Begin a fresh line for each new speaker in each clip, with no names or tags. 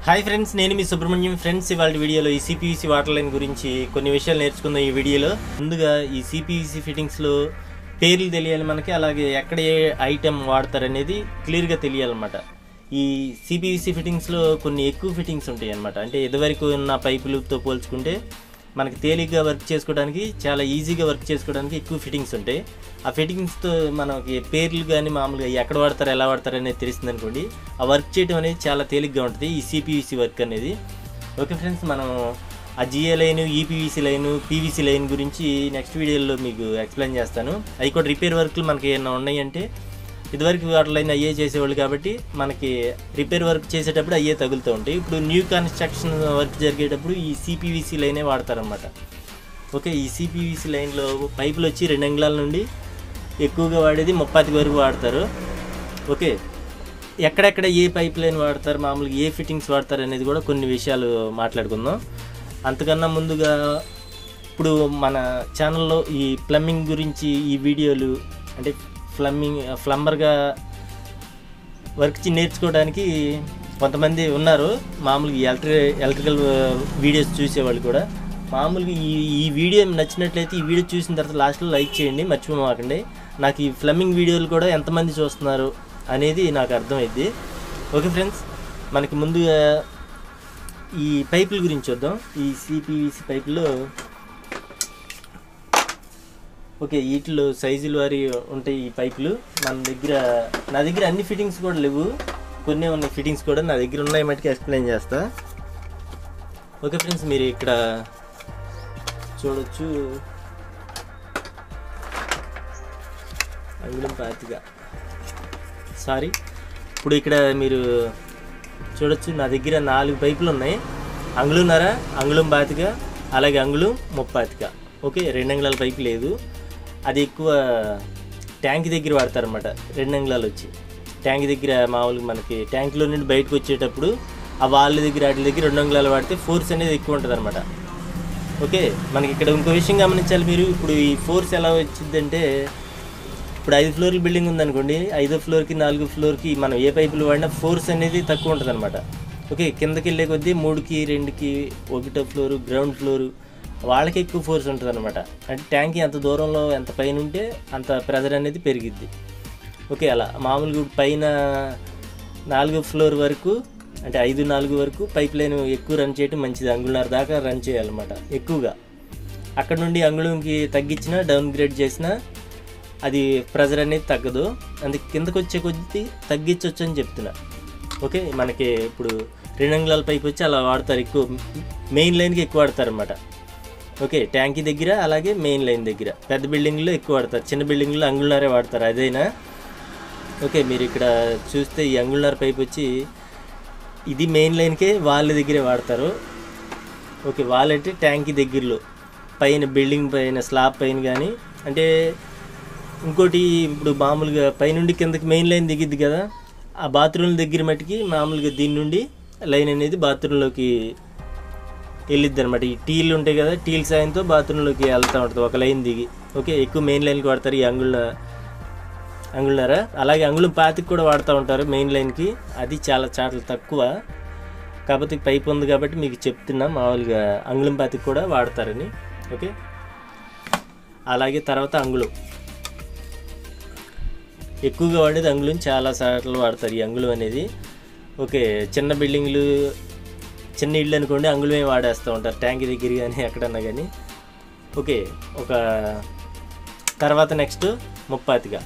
Hi friends, నేను మీ Subrahmanyam. Friends, ఇవాళ వీడియోలో ఈ సిపివిసి వాటర్ లైన్ గురించి కొన్ని విషయాలు నేర్చుకుందాం. ఈ వీడియోలో ముందుగా ఈ సిపివిసి ఫిట్టింగ్స్లో పేర్లు తెలియాలి మనకి, అలాగే ఎక్కడ ఏ ఐటెం వాడతారనేది క్లియర్గా తెలియాలన్నమాట. ఈ సిపివిసి ఫిట్టింగ్స్లో కొన్ని ఎక్కువ ఫిట్టింగ్స్ ఉంటాయి అన్నమాట. అంటే ఇదివరకు ఉన్న పైపులతో పోల్చుకుంటే మనకి తేలిగ్గా వర్క్ చేసుకోవడానికి, చాలా ఈజీగా వర్క్ చేసుకోవడానికి ఎక్కువ ఫిట్టింగ్స్ ఉంటాయి. ఆ ఫిట్టింగ్స్తో మనకి పేర్లు కానీ మామూలుగా ఎక్కడ వాడతారు, ఎలా వాడతారు అనేది తెలిసింది అనుకోండి, ఆ వర్క్ చేయడం అనేది చాలా తేలిగ్గా ఉంటుంది ఈ సిపివిసి వర్క్ అనేది. ఓకే ఫ్రెండ్స్, మనం ఆ GA line, EPVC line, PVC line గురించి నెక్స్ట్ వీడియోలో మీకు ఎక్స్ప్లెయిన్ చేస్తాను. అవి కూడా రిపేర్ వర్క్లు మనకి ఏమైనా ఉన్నాయంటే, ఇదివరకు వాటర్ లైన్ అయ్యే చేసేవాళ్ళు కాబట్టి మనకి రిపేర్ వర్క్ చేసేటప్పుడు అయ్యే తగులుతూ ఉంటాయి. ఇప్పుడు న్యూ కన్స్ట్రక్షన్ వర్క్ జరిగేటప్పుడు ఈ సిపివిసి లైనే వాడతారనమాట. ఓకే, ఈ సిపివిసి లైన్లో పైపులు వచ్చి 2 అంగుళాల నుండి ఎక్కువగా వాడేది 30 వరకు వాడతారు. ఓకే, ఎక్కడెక్కడ ఏ పైప్ లైన్ వాడతారు, మామూలుగా ఏ ఫిట్టింగ్స్ వాడతారు అనేది కూడా కొన్ని విషయాలు మాట్లాడుకుందాం. అంతకన్నా ముందుగా ఇప్పుడు మన ఛానల్లో ఈ ప్లంబింగ్ గురించి ఈ వీడియోలు, అంటే ప్లంబర్గా వర్క్ నేర్చుకోవడానికి కొంతమంది ఉన్నారు. మామూలుగా ఎలక్ట్రికల్ వీడియోస్ చూసేవాళ్ళు కూడా. మామూలుగా ఈ వీడియో నచ్చినట్లయితే ఈ వీడియో చూసిన తర్వాత లాస్ట్లో లైక్ చేయండి, మర్చిపోమాకండి. నాకు ఈ ప్లంబింగ్ వీడియోలు కూడా ఎంతమంది చూస్తున్నారు అనేది నాకు అర్థమైంది. ఓకే ఫ్రెండ్స్, మనకి ముందుగా ఈ పైపుల గురించి చూద్దాం. ఈ సిపివిసి పైపులో ఓకే, వీటిలో సైజులు వారి ఉంటాయి ఈ పైపులు. నా దగ్గర అన్ని ఫిట్టింగ్స్ కూడా లేవు, కొన్ని ఉన్నాయి ఫిట్టింగ్స్ కూడా నా దగ్గర ఉన్నాయి. మటుకు ఎక్స్ప్లెయిన్ చేస్తా. ఓకే ఫ్రెండ్స్, మీరు ఇక్కడ చూడొచ్చు, అంగుళం పాతిగా ఇప్పుడు ఇక్కడ మీరు చూడొచ్చు, నా దగ్గర 4 పైపులు ఉన్నాయి. అంగుళంన్నర, అంగుళం పాతిగా, అలాగే అంగుళం 30. ఓకే, 2 అంగుళాల పైపు లేదు, అది ఎక్కువ ట్యాంక్ దగ్గర వాడతారనమాట. 2 అంగుళాలు వచ్చి ట్యాంక్ దగ్గర మామూలుగా మనకి ట్యాంక్లో నుండి బయటకు వచ్చేటప్పుడు ఆ వాళ్ళ దగ్గర వాటి దగ్గర 2 అంగుళాలు వాడితే ఫోర్స్ అనేది ఎక్కువ ఉంటుంది అనమాట. ఓకే, మనకి ఇక్కడ ఇంకో విషయం గమనించాలి మీరు. ఇప్పుడు ఈ ఫోర్స్ ఎలా వచ్చిందంటే, ఇప్పుడు 5 ఫ్లోర్ల బిల్డింగ్ ఉందనుకోండి, 5వ ఫ్లోర్కి 4వ ఫ్లోర్కి మనం ఏ పైపులు వాడినా ఫోర్స్ అనేది తక్కువ ఉంటుంది అనమాట. ఓకే, కిందకి వెళ్ళే కొద్దీ 3కి 2కి 1వ ఫ్లోరు, గ్రౌండ్ ఫ్లోరు వాళ్ళకి ఎక్కువ ఫోర్స్ ఉంటుంది అనమాట. అంటే ట్యాంక్ ఎంత దూరంలో, ఎంత పైన ఉంటే అంత ప్రెజర్ అనేది పెరిగిద్ది. ఓకే, అలా మామూలుగా పైన 4వ ఫ్లోర్ వరకు, అంటే 5, 4 వరకు పైప్ లైన్ ఎక్కువ రన్ చేయడం మంచిది. అంగుళన్నర దాకా రన్ చేయాలన్నమాట ఎక్కువగా. అక్కడ నుండి అంగుళంకి తగ్గించినా, డౌన్ గ్రేడ్ చేసినా అది ప్రెజర్ అనేది తగ్గదు. అందుకే కిందకు వచ్చే కొద్ది తగ్గించవచ్చు అని చెప్తున్నా. ఓకే, మనకి ఇప్పుడు 2 అంగుళాల పైప్ వచ్చి అలా వాడతారు, ఎక్కువ మెయిన్ లైన్కి ఎక్కువ వాడతారు అన్నమాట. ఓకే, ట్యాంకీ దగ్గర, అలాగే మెయిన్ లైన్ దగ్గర. పెద్ద బిల్డింగ్లో ఎక్కువ వాడతారు, చిన్న బిల్డింగ్లో అంగుళన్నరే వాడతారు అదైనా. ఓకే, మీరు ఇక్కడ చూస్తే ఈ అంగుళన్నర పైప్ వచ్చి ఇది మెయిన్ లైన్కే వాళ్ళ దగ్గరే వాడతారు. ఓకే, వాళ్ళంటే ట్యాంకీ దగ్గరలో పైన బిల్డింగ్ పైన స్లాబ్ పైన కానీ, అంటే ఇంకోటి ఇప్పుడు మామూలుగా పైనుండి కిందకి మెయిన్ లైన్ దిగిద్ది కదా, ఆ బాత్రూమ్ల దగ్గర మట్టుకి మామూలుగా దీని నుండి లైన్ అనేది బాత్రూంలోకి వెళ్ళిద్ది అనమాట. ఈ టీలు ఉంటాయి కదా, టీల్ సాయంతో బాత్రూంలోకి వెళ్తూ ఉంటుంది ఒక లైన్ దిగి. ఓకే, ఎక్కువ మెయిన్ లైన్కి వాడతారు ఈ అంగుళన్నర. అలాగే అంగుళం పాతికి కూడా వాడుతూ ఉంటారు మెయిన్ లైన్కి, అది చాలా తక్కువ. కాకపోతే పైప్ ఉంది కాబట్టి మీకు చెప్తున్నా, మామూలుగా అంగుళం పాతికి కూడా వాడతారని. ఓకే, అలాగే తర్వాత అంగుళం ఎక్కువగా వాడేది అంగుళం, చాలా సార్లు వాడతారు ఈ అంగుళం అనేది. ఓకే, చిన్న బిల్డింగ్లు, చిన్న ఇళ్ళు అనుకోండి, అంగుళమే వాడేస్తూ ఉంటారు ట్యాంక్ దగ్గర కానీ ఎక్కడన్నా కానీ. ఓకే, ఒక తర్వాత నెక్స్ట్ 30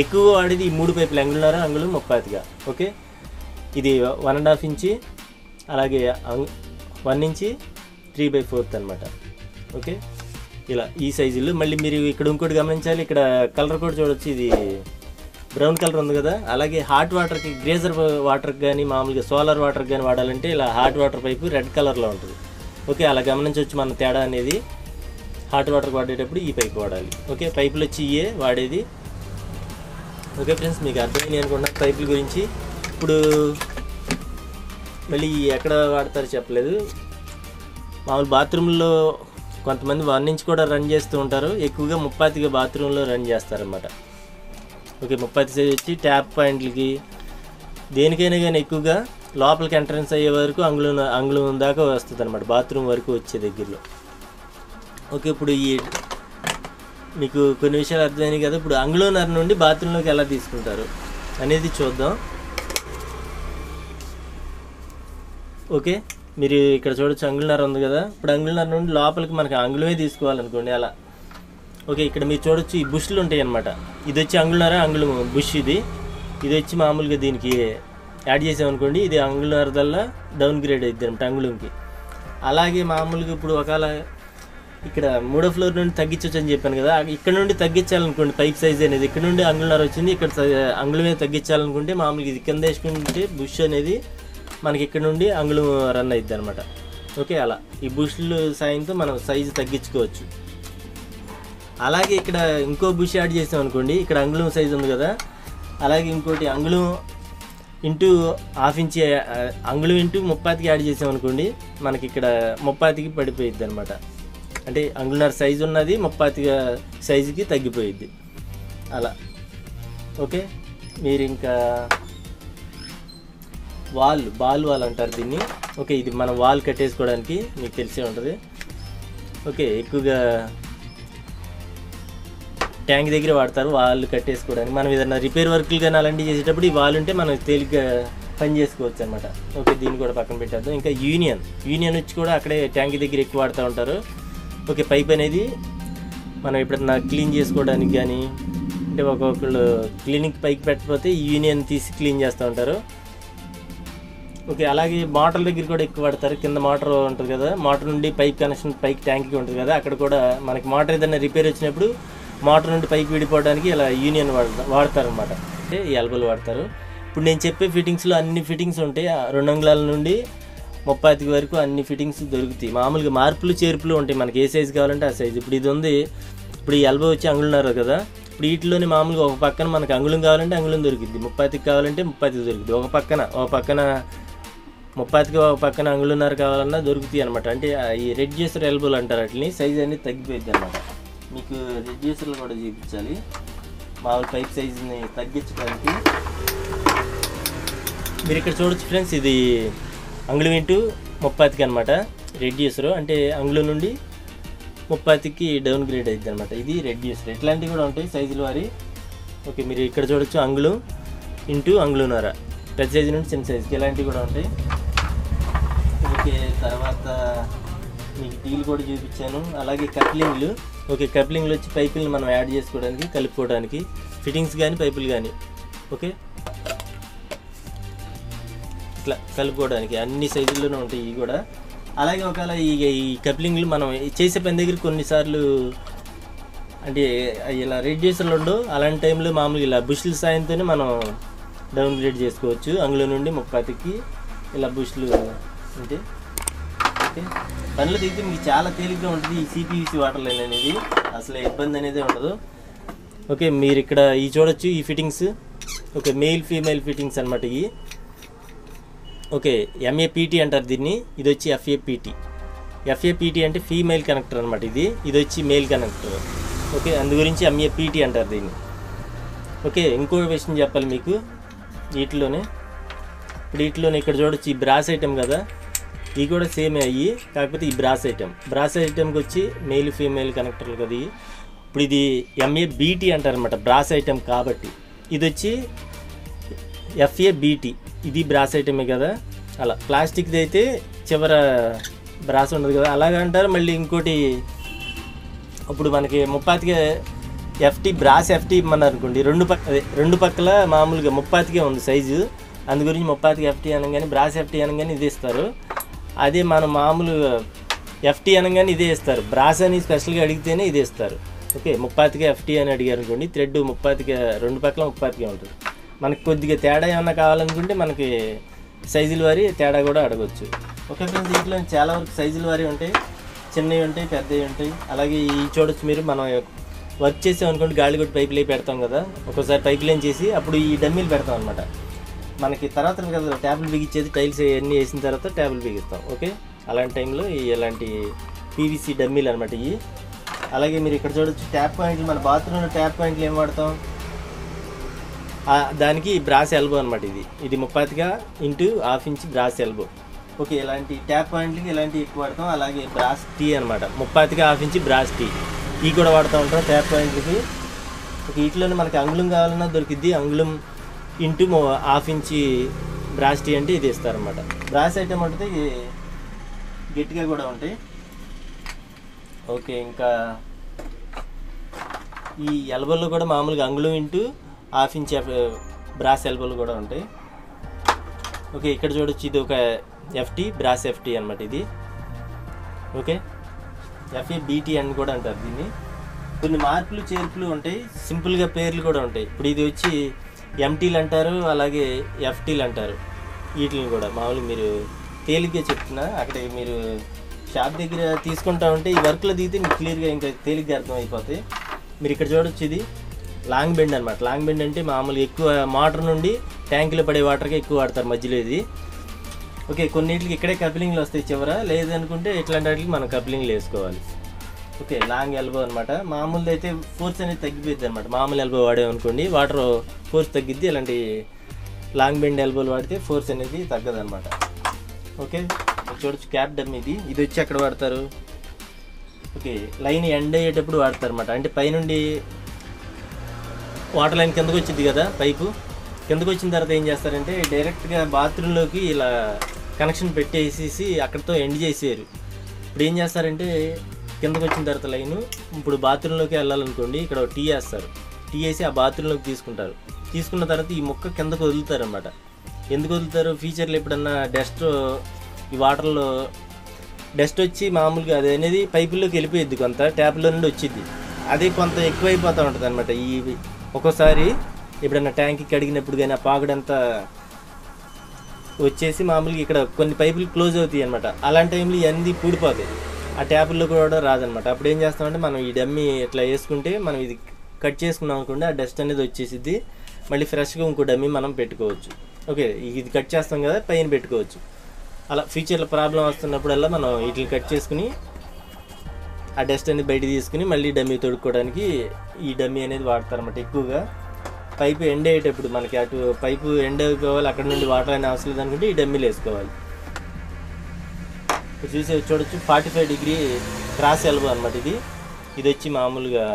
ఎక్కువగా వాడేది ఈ 3 పైపులు, అంగుళన్నర, అంగుళం, 30. ఓకే, ఇది 1.5 ఇంచి, అలాగే 1 ఇంచి 3/4 అనమాట. ఓకే, ఇలా ఈ సైజులు. మళ్ళీ మీరు ఇక్కడ ఇంకోటి గమనించాలి, ఇక్కడ కలర్ కూడా చూడొచ్చు, ఇది బ్రౌన్ కలర్ ఉంది కదా. అలాగే హాట్ వాటర్కి, గ్రేజర్ వాటర్కి కానీ, మామూలుగా సోలార్ వాటర్కి కానీ వాడాలంటే ఇలా హాట్ వాటర్ పైపు రెడ్ కలర్లో ఉంటుంది. ఓకే, అలా గమనించవచ్చు మన తేడా అనేది. హాట్ వాటర్కి వాడేటప్పుడు ఈ పైపు వాడాలి. ఓకే, పైపులు వచ్చి ఇయే వాడేది. ఓకే ఫ్రెండ్స్, మీకు అర్థమైంది అనుకున్నా పైపుల గురించి. ఇప్పుడు మళ్ళీ ఎక్కడ వాడతారో చెప్పలేదు. మామూలు బాత్రూంలో కొంతమంది 1 ఇంచ్ కూడా రన్ చేస్తూ ఉంటారు, ఎక్కువగా 30 బాత్రూంలో రన్ చేస్తారన్నమాట. ఓకే, 30 సైజ్ వచ్చి ట్యాప్ పాయింట్లకి, దేనికైనా కానీ ఎక్కువగా లోపలికి ఎంట్రన్స్ అయ్యే వరకు అంగుళం దాకా వస్తుంది అనమాట, బాత్రూమ్ వరకు వచ్చే దగ్గరలో. ఓకే, ఇప్పుడు మీకు కొన్ని విషయాలు అర్థమైనాయి కదా. ఇప్పుడు అంగుళంన్నర నుండి బాత్రూంలోకి ఎలా తీసుకుంటారు అనేది చూద్దాం. ఓకే, మీరు ఇక్కడ చూడొచ్చు అంగుళంన్నర ఉంది కదా. ఇప్పుడు అంగుళంన్నర నుండి లోపలికి మనకి అంగుళమే తీసుకోవాలనుకోండి అలా. ఓకే, ఇక్కడ మీరు చూడొచ్చు ఈ బుష్లు ఉంటాయి అన్నమాట. ఇది వచ్చి అంగుళం బుష్, ఇది వచ్చి మామూలుగా దీనికి యాడ్ చేసామనుకోండి, ఇది అంగుళంన్నరదల్లా డౌన్ గ్రేడ్ అవుతుంది అనమాట అంగుళంకి. అలాగే మామూలుగా ఇప్పుడు ఒకవేళ ఇక్కడ 3వ ఫ్లోర్ నుండి తగ్గించవచ్చు అని చెప్పాను కదా, ఇక్కడ నుండి తగ్గించాలనుకోండి పైప్ సైజ్ అనేది, ఇక్కడ నుండి అంగుళంన్నర వచ్చింది, ఇక్కడ అంగుళమే తగ్గించాలనుకుంటే మామూలుగా ఇది కింద వేసుకుంటే బుష్ అనేది మనకి ఇక్కడ నుండి అంగుళం రన్ అవుతుంది అనమాట. ఓకే, అలా ఈ బుష్లు సాయంతో మనం సైజు తగ్గించుకోవచ్చు. అలాగే ఇక్కడ ఇంకో బుష్ యాడ్ చేసాం అనుకోండి, ఇక్కడ అంగుళం సైజు ఉంది కదా, అలాగే ఇంకోటి అంగుళం ఇంటూ ½ ఇంచ్ అంగుళం ఇంటూ 30కి యాడ్ చేసాం అనుకోండి, మనకి ఇక్కడ 30కి పడిపోయిద్ది అనమాట. అంటే అంగుళంన్నర సైజు ఉన్నది 30 సైజుకి తగ్గిపోయిద్ది అలా. ఓకే, మీరు ఇంకా బాల్ వాల్ అంటారు దీన్ని. ఓకే, ఇది మనం వాల్ కట్టేసుకోవడానికి మీకు తెలిసే ఉంటుంది. ఓకే, ఎక్కువగా ట్యాంక్ దగ్గర వాడతారు వాల్ కట్టేసుకోవడానికి. మనం ఏదైనా రిపేర్ వర్క్లు కానీ అలాంటివి చేసేటప్పుడు ఈ వాల్ ఉంటే మనం తేలిగ్గా పని చేసుకోవచ్చు అనమాట. ఓకే, దీన్ని కూడా పక్కన పెట్టేద్దాం. ఇంకా యూనియన్ వచ్చి కూడా అక్కడే ట్యాంక్ దగ్గర ఎక్కువ వాడుతూ ఉంటారు. ఓకే, పైప్ అనేది మనం ఎప్పుడన్నా క్లీన్ చేసుకోవడానికి కానీ, అంటే ఒక్కొక్కళ్ళు క్లీనింగ్ పైకి పెట్టకపోతే ఈ యూనియన్ తీసి క్లీన్ చేస్తూ ఉంటారు. ఓకే, అలాగే మోటార్ దగ్గర కూడా ఎక్కువ వాడతారు. కింద మోటార్ ఉంటుంది కదా, మోటార్ నుండి పైప్ కనెక్షన్ పైకి ట్యాంక్కి ఉంటుంది కదా, అక్కడ కూడా మనకి మోటార్ ఏదైనా రిపేర్ వచ్చినప్పుడు మోటార్ నుండి పైకి విడిపోవడానికి ఇలా యూనియన్ వాడతారనమాట. అంటే ఈ ఎల్బోలు వాడతారు. ఇప్పుడు నేను చెప్పే ఫిట్టింగ్స్లో అన్ని ఫిట్టింగ్స్ ఉంటాయి. 2 అంగుళాల నుండి 30 వరకు అన్ని ఫిట్టింగ్స్ దొరుకుతాయి. మామూలుగా మార్పులు చేర్పులు ఉంటాయి, మనకి ఏ సైజు కావాలంటే ఆ సైజు. ఇప్పుడు ఇది ఉంది, ఇప్పుడు ఈ ఎల్బో వచ్చి అంగుళంన్నర కదా, ఇప్పుడు వీటిలోనే మామూలుగా ఒక పక్కన మనకు అంగుళం కావాలంటే అంగుళం దొరికిద్ది, 30కి కావాలంటే 30 దొరికిద్ది. ఒక పక్కన 30కి ఒక పక్కన అంగుళంన్నర కావాలన్నా దొరుకుతాయి అనమాట. అంటే ఈ రెడ్యూసర్ ఎల్బోలు అంటారు వాటిని. సైజ్ అనేది తగ్గిపోయింది అనమాట. మీకు రెడ్యూసర్లు కూడా చూపించాలి మామూలు పైప్ సైజుని తగ్గించడానికి. మీరు ఇక్కడ చూడొచ్చు ఫ్రెండ్స్, ఇది అంగుళం ఇంటూ 30కి అనమాట రెడ్యూసరు. అంటే అంగుళం నుండి 30కి డౌన్ గ్రేడ్ అవుతుంది అనమాట. ఇది రెడ్యూసర్. ఇట్లాంటివి కూడా ఉంటాయి సైజుల వారి. ఓకే, మీరు ఇక్కడ చూడొచ్చు అంగుళం ఇంటూ అంగుళంన్నర, పెద్ద సైజు నుండి చిన్న సైజుకి ఇలాంటివి కూడా ఉంటాయి. ఓకే, తర్వాత మీకు టీలు కూడా చూపించాను. అలాగే కప్లింగ్లు. ఓకే, కప్లింగ్లు వచ్చి పైపులను మనం యాడ్ చేసుకోవడానికి, కలుపుకోవడానికి, ఫిట్టింగ్స్ కానీ పైపులు కానీ. ఓకే, ఇట్లా కలుపుకోవడానికి అన్ని సైజుల్లోనే ఉంటాయి ఇవి కూడా. అలాగే ఒకవేళ ఈ కప్లింగ్లు మనం చేసే పని దగ్గర కొన్నిసార్లు అంటే ఇలా రెడ్యూసర్లు ఉండవు, అలాంటి టైంలో మామూలుగా ఇలా బుష్ల సాయంతోనే మనం డౌన్ గ్రేడ్ చేసుకోవచ్చు. అంగుళం నుండి 30కి ఇలా బుష్లు ఉంటే. ఓకే, పనులు దిగితే మీకు చాలా తేలిగ్గా ఉంటుంది ఈ సిపివిసి వాటర్ లైన్ అనేది, అసలు ఇబ్బంది అనేది ఉండదు. ఓకే, మీరు ఇక్కడ ఈ చూడొచ్చు ఈ fittings. Okay, male female fittings అనమాట ఇవి. ఓకే, ఎంఏపిటి అంటారు దీన్ని, ఇది వచ్చి ఎఫ్ఏపిటి. ఎఫ్ఏపిటి అంటే ఫీమేల్ కనెక్టర్ అనమాట. ఇది వచ్చి మేల్ కనెక్టర్. ఓకే, అందు గురించి ఎంఏపిటి అంటారు దీన్ని. ఓకే, ఇంకో విషయం చెప్పాలి మీకు వీటిలోనే. ఇప్పుడు వీటిలోనే ఇక్కడ చూడొచ్చు ఈ బ్రాస్ ఐటమ్ కదా, ఇవి కూడా సేమ్ అయ్యి, కాకపోతే ఈ బ్రాస్ ఐటమ్కి వచ్చి మెయిల్ ఫీమేల్ కనెక్టర్లు కదా. ఇప్పుడు ఇది ఎంఏబిటి అంటారనమాట బ్రాస్ ఐటమ్ కాబట్టి. ఇది వచ్చి ఎఫ్ఏబిటి, ఇది బ్రాస్ ఐటమే కదా. అలా ప్లాస్టిక్ది అయితే చివర బ్రాస్ ఉండదు కదా, అలాగ అంటారు. మళ్ళీ ఇంకోటి ఇప్పుడు మనకి 30కి ఎఫ్టీ బ్రాస్ ఎఫ్టీ ఇమ్మన్నారు అనుకోండి, రెండు పక్కల మామూలుగా 30కే ఉంది సైజు, అందు గురించి 30కి ఎఫ్టీ అనగానే బ్రాస్ ఎఫ్టీ అనగానే ఇది ఇస్తారు. అదే మనం మామూలు ఎఫ్టీ అనగానే ఇదే ఇస్తారు, బ్రాస్ అని స్పెషల్గా అడిగితేనే ఇది ఇస్తారు. ఓకే, 30కి ఎఫ్టీ అని అడిగారు అనుకోండి, థ్రెడ్ 30కి రెండు పక్కల 30కే ఉంటుంది. మనకి కొద్దిగా తేడా ఏమన్నా కావాలనుకుంటే మనకి సైజుల వారి తేడా కూడా అడగవచ్చు. ఓకే ఫ్రెండ్స్, దీంట్లో చాలా వరకు సైజుల వారి ఉంటాయి, చిన్నవి ఉంటాయి, పెద్దవి ఉంటాయి. అలాగే ఈ చూడొచ్చు మీరు, మనం వర్క్ చేసామనుకోండి గాలి కొట్టి పైపులు పెడతాం కదా, ఒక్కోసారి పైప్ లైన్ చేసి అప్పుడు ఈ డమ్మీలు పెడతాం అనమాట. మనకి తర్వాత కదా ట్యాబ్లు బిగించేది, టైల్స్ అన్నీ వేసిన తర్వాత ట్యాబ్లు బిగిస్తాం. ఓకే, అలాంటి టైంలో ఇలాంటి పీవీసీ డమ్మీలు అనమాట ఇవి. అలాగే మీరు ఇక్కడ చూడొచ్చు ట్యాప్ పాయింట్లు, మన బాత్రూంలో ట్యాప్ పాయింట్లు ఏం వాడతాం, దానికి బ్రాస్ ఎల్బో అనమాట. ఇది 35 into ½ inch brass elbow. Okay, ఇలాంటి ట్యాప్ పాయింట్లకి ఇలాంటివి ఎక్కువ వాడతాం. అలాగే బ్రాస్ టీ అనమాట, 35 ½ ఇంచ్ బ్రాస్ టీ ఈ కూడా వాడుతూ ఉంటాం ట్యాప్ పాయింట్లకి. ఓకే, వీటిలోనే మనకి అంగుళం కావాలన్నా దొరికిద్ది. అంగుళం ఇంటూ ½ ఇంచ్ బ్రాస్ టీ అంటే ఇది ఇస్తారనమాట. బ్రాస్ ఐటమ్ అంటే గట్టిగా కూడా ఉంటాయి. ఓకే, ఇంకా ఈ ఎల్బోల్లో కూడా మామూలుగా అంగుళం ఇంటూ ½ ఇంచ్ బ్రాస్ ఎల్బోలు కూడా ఉంటాయి. ఓకే, ఇక్కడ చూడొచ్చు, ఇది ఒక FT బ్రాస్ FT అనమాట ఇది. ఓకే, FABT అని కూడా అంటారు దీన్ని. కొన్ని మార్పులు చేర్పులు ఉంటాయి, సింపుల్గా పేర్లు కూడా ఉంటాయి. ఇప్పుడు ఇది వచ్చి MTలు అంటారు, అలాగే FTలు అంటారు. వీటిని కూడా మామూలుగా మీరు తేలిగ్గా చెప్తున్నా, అక్కడ మీరు షాప్ దగ్గర తీసుకుంటా ఉంటే ఈ వర్క్లో దిగితే మీకు క్లియర్గా ఇంకా తేలిగ్గా అర్థం అయిపోతాయి. మీరు ఇక్కడ చూడొచ్చు, ఇది లాంగ్ బెండ్ అనమాట. లాంగ్ బెండ్ అంటే మామూలుగా ఎక్కువ మోటార్ నుండి ట్యాంకులో పడే వాటర్కి ఎక్కువ వాడతారు మధ్యలో ఇది. ఓకే, కొన్నిటికి ఇక్కడే కప్లింగ్లు వస్తాయి చివర, లేదనుకుంటే ఇట్లాంటి వాటికి మనం కప్లింగ్లు వేసుకోవాలి. ఓకే, లాంగ్ ఎల్బో అనమాట. మామూలుది అయితే ఫోర్స్ అనేది తగ్గిపోద్ది అనమాట. మామూలు ఎల్బో వాడేమనుకోండి వాటర్ ఫోర్స్ తగ్గిద్ది. ఇలాంటి లాంగ్ బెండ్ ఎల్బోలు వాడితే ఫోర్స్ అనేది తగ్గదనమాట. ఓకే, చూడొచ్చు క్యాప్ డమ్ ఇది వచ్చి ఎక్కడ వాడతారు? ఓకే, లైన్ ఎండ్ అయ్యేటప్పుడు వాడతారు అనమాట. అంటే పైనుండి వాటర్ లైన్ కిందకు వచ్చింది కదా, పైపు కిందకు వచ్చిన తర్వాత ఏం చేస్తారంటే డైరెక్ట్గా బాత్రూంలోకి ఇలా కనెక్షన్ పెట్టేసేసి అక్కడితో ఎండ్ చేసేరు. ఇప్పుడు ఏం చేస్తారంటే కిందకు వచ్చిన తర్వాత లైను ఇప్పుడు బాత్రూంలోకి వెళ్ళాలనుకోండి, ఇక్కడ టీ వేస్తారు. టీ వేసి ఆ బాత్రూంలోకి తీసుకుంటారు. తీసుకున్న తర్వాత ఈ ముక్క కిందకు వదులుతారు అనమాట. ఎందుకు వదులుతారు? ఫ్యూచర్లో ఎప్పుడన్నా డస్ట్ ఈ వాటర్లో డస్ట్ వచ్చి మామూలుగా అది అనేది పైపుల్లోకి వెళ్ళిపోయిద్ది, కొంత ట్యాప్లో నుండి వచ్చింది. అది కొంత ఎక్కువైపోతూ ఉంటుంది అనమాట. ఈ ఒక్కోసారి ఎప్పుడన్నా ట్యాంక్కి కడిగినప్పుడు కానీ ఆ పాకుడంతా వచ్చేసి మామూలుగా ఇక్కడ కొన్ని పైపులు క్లోజ్ అవుతాయి అనమాట. అలాంటి టైంలో ఇవన్నీ పూడిపోతాయి, ఆ ట్యాపుల్లో కూడా రాదనమాట. అప్పుడు ఏం చేస్తామంటే మనం ఈ డమ్మీ ఇట్లా వేసుకుంటే మనం ఇది కట్ చేసుకున్నాం అనుకోండి, ఆ డస్ట్ అనేది వచ్చేసిద్ది. మళ్ళీ ఫ్రెష్గా ఇంకో డమ్మీ మనం పెట్టుకోవచ్చు. ఓకే, ఇది కట్ చేస్తాం కదా, పైన పెట్టుకోవచ్చు. అలా ఫ్యూచర్లో ప్రాబ్లం వస్తున్నప్పుడల్లా మనం వీటిని కట్ చేసుకుని ఆ డస్ట్ అనేది బయట తీసుకుని మళ్ళీ డమ్మీ తొడుక్కోవడానికి ఈ డమ్మీ అనేది వాడతారన్నమాట. ఎక్కువగా పైపు ఎండ్ అయ్యేటప్పుడు మనకి అటు పైపు ఎండ్ అయిపోవాలి, అక్కడ నుండి వాటర్ అయినా అవసరం లేదనుకుంటే ఈ డమ్మీలు వేసుకోవాలి. చూడొచ్చు 45 డిగ్రీ క్రాస్ ఎల్బో అనమాట. ఇది వచ్చి మామూలుగా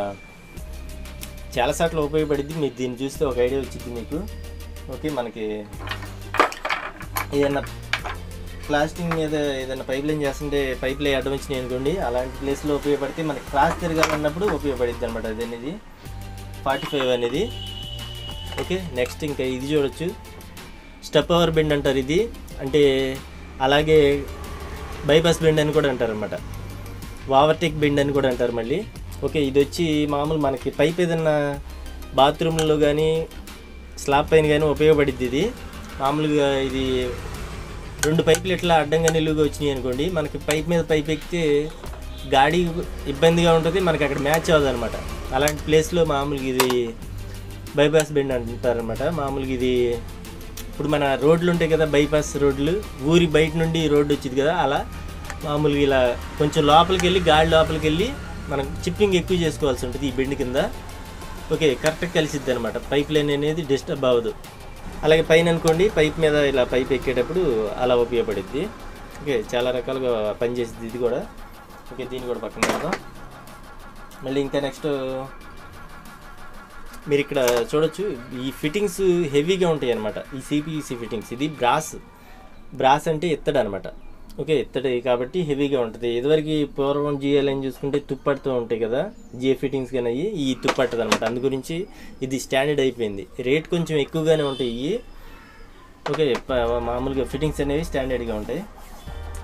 చాలాసార్లు ఉపయోగపడింది. మీరు దీన్ని చూస్తే ఒక ఐడియా వచ్చింది మీకు. ఓకే, మనకి ఏదైనా ప్లాస్టింగ్ మీద ఏదైనా పైప్ లైన్ చేస్తుంటే పైప్ లైన్ అడ్డం వచ్చినాయి అనుకోండి, అలాంటి ప్లేస్లో ఉపయోగపడితే మనకి క్రాస్ తిరగాలన్నప్పుడు ఉపయోగపడుద్ది అనమాట. అది అనేది 45 అనేది. ఓకే, నెక్స్ట్ ఇంకా ఇది చూడొచ్చు, స్టెప్ ఓవర్ బెండ్ అంటారు ఇది. అంటే అలాగే బైపాస్ బెండ్ అని కూడా అంటారు అనమాట. ఓవర్టేక్ బెండ్ అని కూడా అంటారు మళ్ళీ. ఓకే, ఇది వచ్చి మామూలు మనకి పైప్ ఏదన్నా బాత్రూంలో కానీ స్లాబ్ పైన కానీ ఉపయోగపడుద్ది ఇది. మామూలుగా ఇది 2 పైపులు ఇట్లా అడ్డంగా నిలువుగా వచ్చినాయి అనుకోండి, మనకి పైప్ మీద పైప్ ఎక్కితే గాడి ఇబ్బందిగా ఉంటుంది, మనకి అక్కడ మ్యాచ్ అవ్వదు అనమాట. అలాంటి ప్లేస్లో మామూలుగా ఇది బైపాస్ బెండ్ అంటారనమాట. మామూలుగా ఇది ఇప్పుడు మన రోడ్లు ఉంటాయి కదా, బైపాస్ రోడ్లు, ఊరి బయట నుండి రోడ్డు వచ్చింది కదా, అలా మామూలుగా ఇలా కొంచెం లోపలికి వెళ్ళి గాడి లోపలికి వెళ్ళి మనం చిప్పింగ్ ఎక్కువ చేసుకోవాల్సి ఉంటుంది ఈ బెండ్ కింద. ఓకే, కరెక్ట్గా కలిసిద్ది అనమాట. పైప్ లైన్ అనేది డిస్టర్బ్ అవ్వదు. అలాగే పైన అనుకోండి, పైప్ మీద ఇలా పైప్ ఎక్కేటప్పుడు అలా ఉపయోగపడుద్ది. ఓకే, చాలా రకాలుగా పనిచేస్తుంది ఇది కూడా. ఓకే, దీన్ని కూడా పక్కన పెడదాం. మళ్ళీ ఇంకా నెక్స్ట్ మీరు ఇక్కడ చూడొచ్చు, ఈ ఫిట్టింగ్స్ హెవీగా ఉంటాయి అనమాట. ఈ CPVC ఫిట్టింగ్స్, ఇది బ్రాస్ అంటే ఇత్తడి అనమాట. ఓకే, ఇత్తడి కాబట్టి హెవీగా ఉంటుంది. ఇదివరకు పూర్వం GA లైన్ చూసుకుంటే తుప్పట్టుతో ఉంటాయి కదా, GA ఫిట్టింగ్స్ కానీ అయ్యి ఈ తుప్పట్టదు అనమాట. అందు గురించి ఇది స్టాండర్డ్ అయిపోయింది. రేట్ కొంచెం ఎక్కువగానే ఉంటాయి ఇవి. ఓకే, మామూలుగా ఫిట్టింగ్స్ అనేవి స్టాండర్డ్గా ఉంటాయి.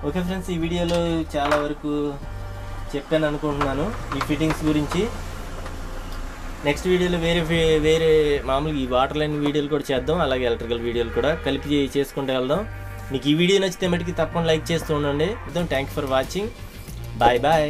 ఓకే ఫ్రెండ్స్, ఈ వీడియోలో చాలా వరకు చెప్పాను అనుకుంటున్నాను ఈ ఫిట్టింగ్స్ గురించి. నెక్స్ట్ వీడియోలో వేరే మామూలుగా ఈ వాటర్ లైన్ వీడియోలు కూడా చేద్దాం, అలాగే ఎలక్ట్రికల్ వీడియోలు కూడా కలిపి చేసుకుంటూ వెళ్దాం. మీకు ఈ వీడియో నచ్చితే మటుకి తప్పకుండా లైక్ చేస్తూ ఉండండి. Thank you for watching. Bye bye.